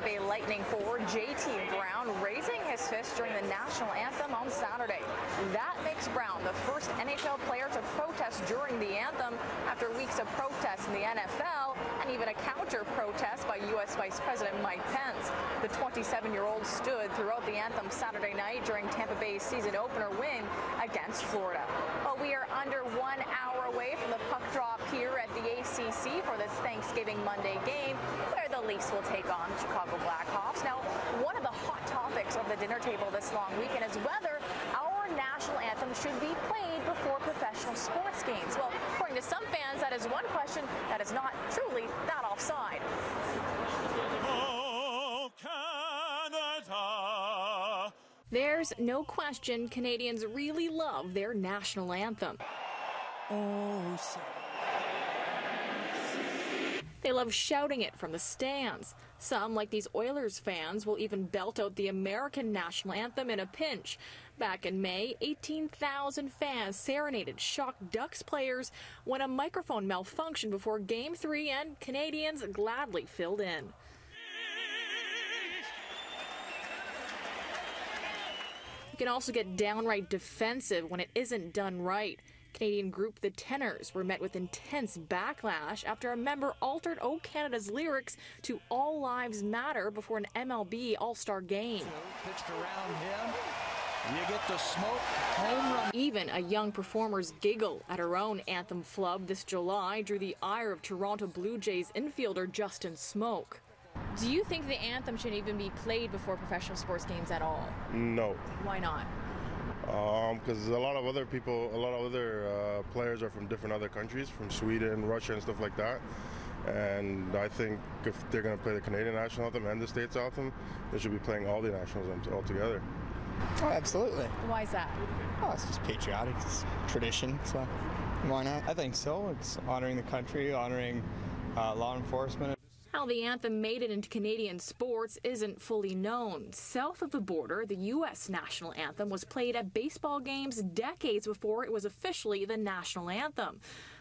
Bay Lightning forward J.T. Brown raising his fist during the national anthem on Saturday. That makes Brown the first NHL player to protest during the anthem after weeks of protests in the NFL and even a counter-protest by U.S. Vice President Mike Pence. The 27-year-old stood throughout the anthem Saturday night during Tampa Bay's season opener win against Florida. Well, we are under 1 hour away from the puck drop here at the ACC for this Thanksgiving Monday game, where the Leafs will take on the Chicago Blackhawks. Now, one of the hot topics of the dinner table this long weekend is whether our national anthem should be played before professional sports games. Well, according to some fans, that is one question that is not truly that offside. Oh, Canada. There's no question Canadians really love their national anthem. Oh, They love shouting it from the stands. Some, like these Oilers fans, will even belt out the American national anthem in a pinch. Back in May, 18,000 fans serenaded shocked Ducks players when a microphone malfunctioned before Game 3 and Canadians gladly filled in. You can also get downright defensive when it isn't done right. Canadian group The Tenors were met with intense backlash after a member altered O Canada's lyrics to All Lives Matter before an MLB All-Star game. Pitched around him. You get the smoke. Home run. Even a young performer's giggle at her own anthem flub this July drew the ire of Toronto Blue Jays infielder Justin Smoke. Do you think the anthem should even be played before professional sports games at all? No. Why not? Because a lot of other players are from different other countries, from Sweden, Russia, and stuff like that. And I think if they're going to play the Canadian national anthem and the States anthem, they should be playing all the national anthems all together. Oh, absolutely. Why is that? Oh, it's just patriotic. It's tradition, so why not? I think so. It's honoring the country, honoring law enforcement. How the anthem made it into Canadian sports isn't fully known. South of the border, the U.S. national anthem was played at baseball games decades before it was officially the national anthem.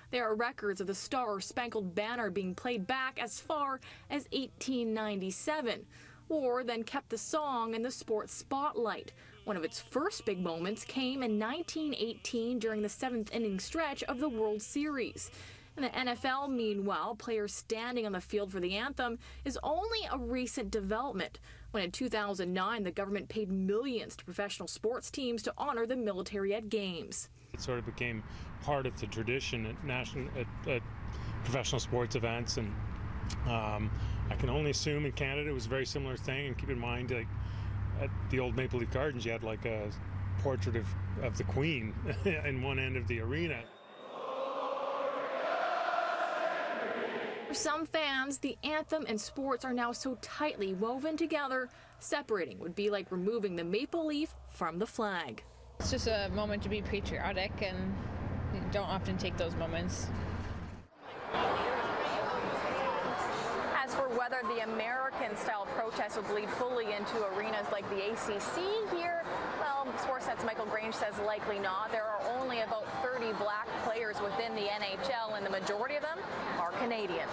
There are records of the Star-Spangled Banner being played back as far as 1897. War then kept the song in the sports spotlight. One of its first big moments came in 1918 during the seventh-inning stretch of the World Series. In the NFL, meanwhile, players standing on the field for the anthem is only a recent development, when in 2009 the government paid millions to professional sports teams to honor the military at games. It sort of became part of the tradition at professional sports events, and I can only assume in Canada it was a very similar thing. And keep in mind, like, at the old Maple Leaf Gardens, you had like a portrait of the Queen in one end of the arena. For some fans, the anthem and sports are now so tightly woven together, separating would be like removing the maple leaf from the flag. It's just a moment to be patriotic, and you don't often take those moments. As for whether the American-style protests will bleed fully into arenas like the ACC here, well, Sportsnet's Michael Grange says likely not. There are only about 30 black players within the NHL, and the majority of them are Canadian.